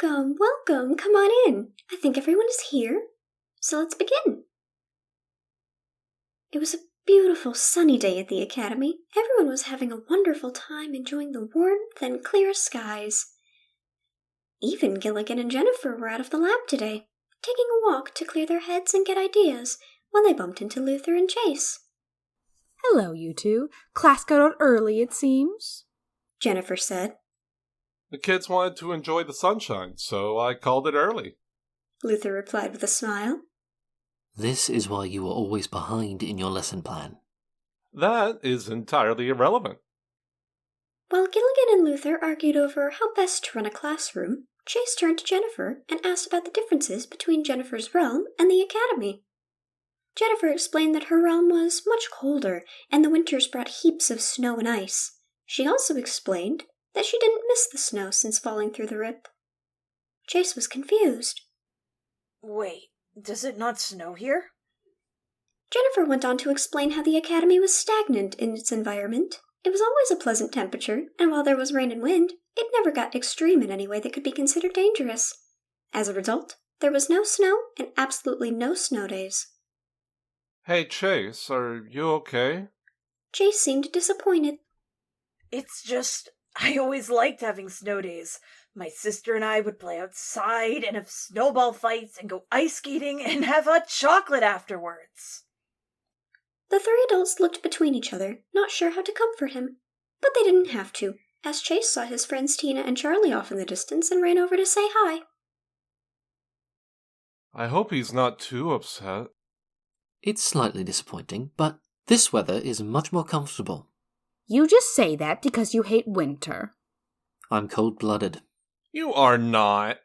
Welcome, welcome, come on in. I think everyone is here, so let's begin. It was a beautiful sunny day at the academy. Everyone was having a wonderful time enjoying the warmth and clear skies. Even Gilligan and Jennifer were out of the lab today, taking a walk to clear their heads and get ideas when they bumped into Luther and Chase. Hello, you two. Class got out early, it seems, Jennifer said. The kids wanted to enjoy the sunshine, so I called it early. Luther replied with a smile. This is why you were always behind in your lesson plan. That is entirely irrelevant. While Gilligan and Luther argued over how best to run a classroom, Chase turned to Jennifer and asked about the differences between Jennifer's realm and the academy. Jennifer explained that her realm was much colder, and the winters brought heaps of snow and ice. She also explained that she didn't miss the snow since falling through the rip. Chase was confused. Wait, does it not snow here? Jennifer went on to explain how the academy was stagnant in its environment. It was always a pleasant temperature, and while there was rain and wind, it never got extreme in any way that could be considered dangerous. As a result, there was no snow and absolutely no snow days. Hey, Chase, are you okay? Chase seemed disappointed. It's just, I always liked having snow days. My sister and I would play outside and have snowball fights and go ice skating and have hot chocolate afterwards. The three adults looked between each other, not sure how to comfort him. But they didn't have to, as Chase saw his friends Tina and Charlie off in the distance and ran over to say hi. I hope he's not too upset. It's slightly disappointing, but this weather is much more comfortable. You just say that because you hate winter. I'm cold-blooded. You are not.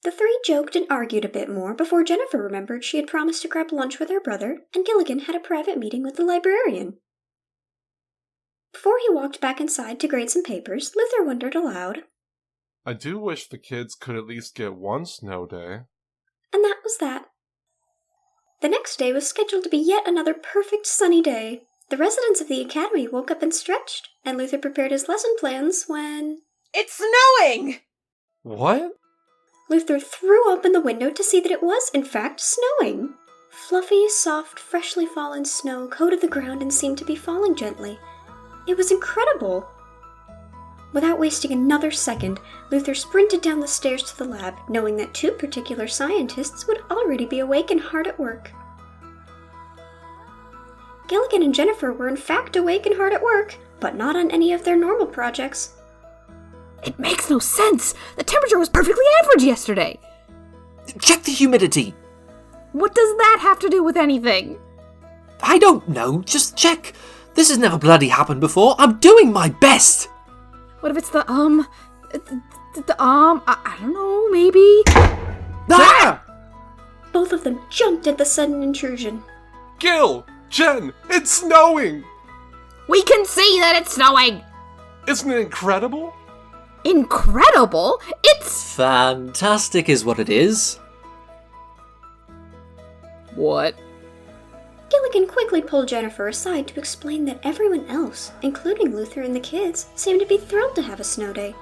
The three joked and argued a bit more before Jennifer remembered she had promised to grab lunch with her brother, and Gilligan had a private meeting with the librarian. Before he walked back inside to grade some papers, Luther wondered aloud. I do wish the kids could at least get one snow day. And that was that. The next day was scheduled to be yet another perfect sunny day. The residents of the academy woke up and stretched, and Luther prepared his lesson plans when... It's snowing! What? Luther threw open the window to see that it was, in fact, snowing. Fluffy, soft, freshly fallen snow coated the ground and seemed to be falling gently. It was incredible. Without wasting another second, Luther sprinted down the stairs to the lab, knowing that two particular scientists would already be awake and hard at work. Gilligan and Jennifer were in fact awake and hard at work, but not on any of their normal projects. It makes no sense! The temperature was perfectly average yesterday! Check the humidity! What does that have to do with anything? I don't know, just check! This has never bloody happened before, I'm doing my best! What if it's I don't know, maybe? Ah! Both of them jumped at the sudden intrusion. Gil! Jen! It's snowing! We can see that it's snowing! Isn't it incredible? Incredible? It's... Fantastic is what it is. What? Gilligan quickly pulled Jennifer aside to explain that everyone else, including Luther and the kids, seemed to be thrilled to have a snow day.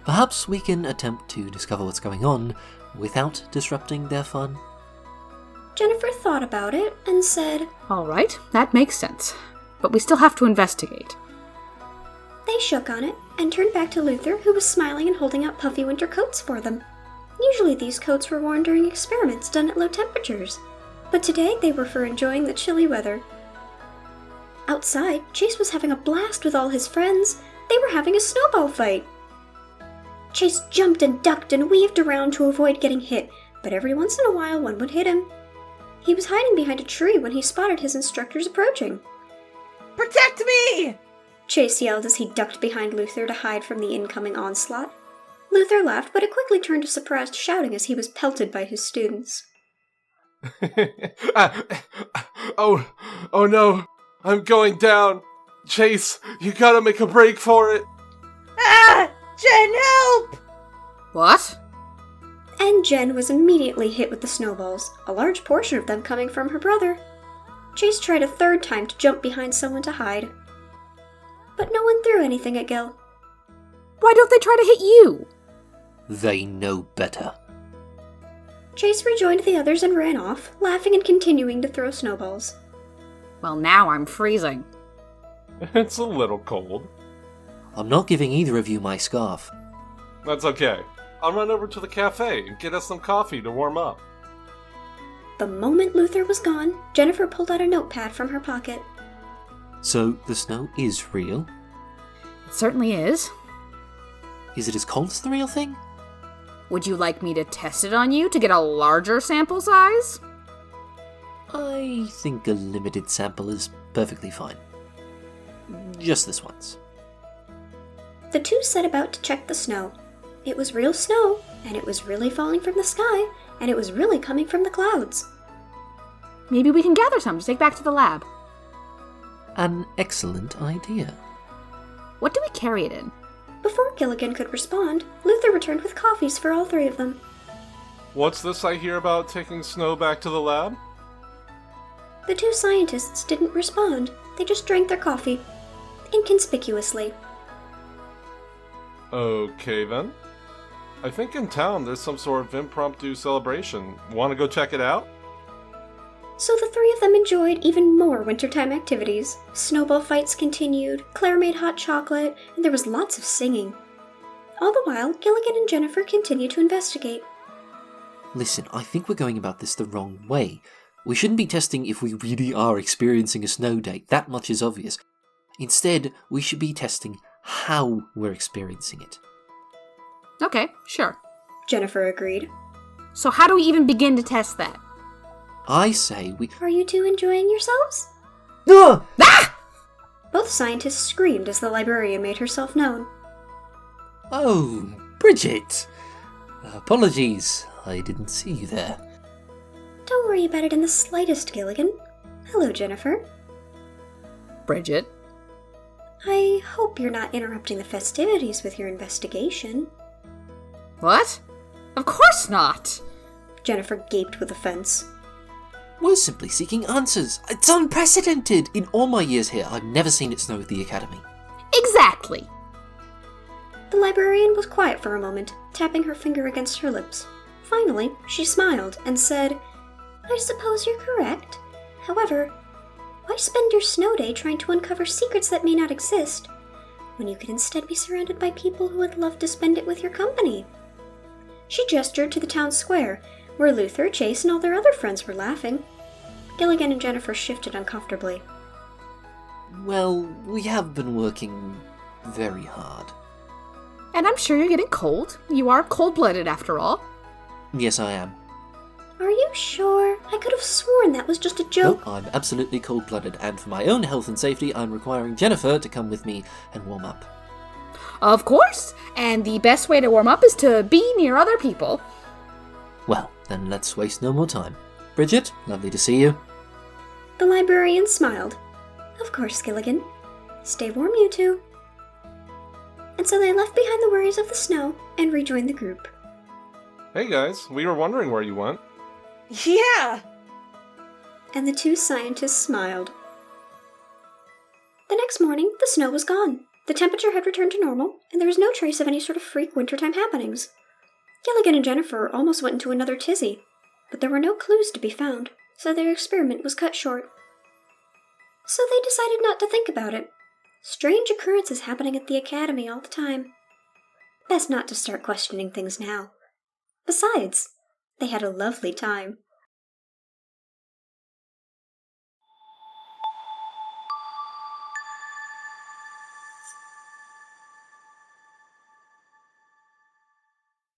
Perhaps we can attempt to discover what's going on without disrupting their fun. Jennifer thought about it and said, All right, that makes sense. But we still have to investigate. They shook on it and turned back to Luther, who was smiling and holding out puffy winter coats for them. Usually these coats were worn during experiments done at low temperatures, but today they were for enjoying the chilly weather. Outside, Chase was having a blast with all his friends. They were having a snowball fight. Chase jumped and ducked and weaved around to avoid getting hit, but every once in a while one would hit him. He was hiding behind a tree when he spotted his instructors approaching. Protect me! Chase yelled as he ducked behind Luther to hide from the incoming onslaught. Luther laughed, but it quickly turned to surprised shouting as he was pelted by his students. Oh no, I'm going down. Chase, you gotta make a break for it. Ah! Jen, help! What? And Jen was immediately hit with the snowballs, a large portion of them coming from her brother. Chase tried a third time to jump behind someone to hide. But no one threw anything at Gil. Why don't they try to hit you? They know better. Chase rejoined the others and ran off, laughing and continuing to throw snowballs. Well, now I'm freezing. It's a little cold. I'm not giving either of you my scarf. That's okay. I'll run over to the cafe and get us some coffee to warm up. The moment Luther was gone, Jennifer pulled out a notepad from her pocket. So, the snow is real? It certainly is. Is it as cold as the real thing? Would you like me to test it on you to get a larger sample size? I think a limited sample is perfectly fine. Just this once. The two set about to check the snow. It was real snow, and it was really falling from the sky, and it was really coming from the clouds. Maybe we can gather some to take back to the lab. An excellent idea. What do we carry it in? Before Gilligan could respond, Luther returned with coffees for all three of them. What's this I hear about taking snow back to the lab? The two scientists didn't respond. They just drank their coffee. Inconspicuously. Okay then. I think in town there's some sort of impromptu celebration. Want to go check it out? So the three of them enjoyed even more wintertime activities. Snowball fights continued, Claire made hot chocolate, and there was lots of singing. All the while, Gilligan and Jennifer continued to investigate. Listen, I think we're going about this the wrong way. We shouldn't be testing if we really are experiencing a snow day. That much is obvious. Instead, we should be testing how we're experiencing it. Okay, sure. Jennifer agreed. So how do we even begin to test that? I say we... Are you two enjoying yourselves? Ah! Ah! Both scientists screamed as the librarian made herself known. Oh, Bridget! Apologies, I didn't see you there. Don't worry about it in the slightest, Gilligan. Hello, Jennifer. Bridget. I hope you're not interrupting the festivities with your investigation. What? Of course not! Jennifer gaped with offense. We're simply seeking answers. It's unprecedented! In all my years here, I've never seen it snow at the Academy. Exactly! The librarian was quiet for a moment, tapping her finger against her lips. Finally, she smiled and said, I suppose you're correct. However, why spend your snow day trying to uncover secrets that may not exist, when you could instead be surrounded by people who would love to spend it with your company? She gestured to the town square, where Luther, Chase, and all their other friends were laughing. Gilligan and Jennifer shifted uncomfortably. Well, we have been working very hard. And I'm sure you're getting cold. You are cold-blooded after all. Yes, I am. Are you sure? I could have sworn that was just a joke. No, I'm absolutely cold-blooded, and for my own health and safety, I'm requiring Jennifer to come with me and warm up. Of course! And the best way to warm up is to be near other people. Well, then let's waste no more time. Bridget, lovely to see you. The librarian smiled. Of course, Gilligan. Stay warm, you two. And so they left behind the worries of the snow and rejoined the group. Hey guys, we were wondering where you went. Yeah! And the two scientists smiled. The next morning, the snow was gone. The temperature had returned to normal, and there was no trace of any sort of freak wintertime happenings. Gilligan and Jennifer almost went into another tizzy, but there were no clues to be found, so their experiment was cut short. So they decided not to think about it. Strange occurrences happening at the Academy all the time. Best not to start questioning things now. Besides, they had a lovely time.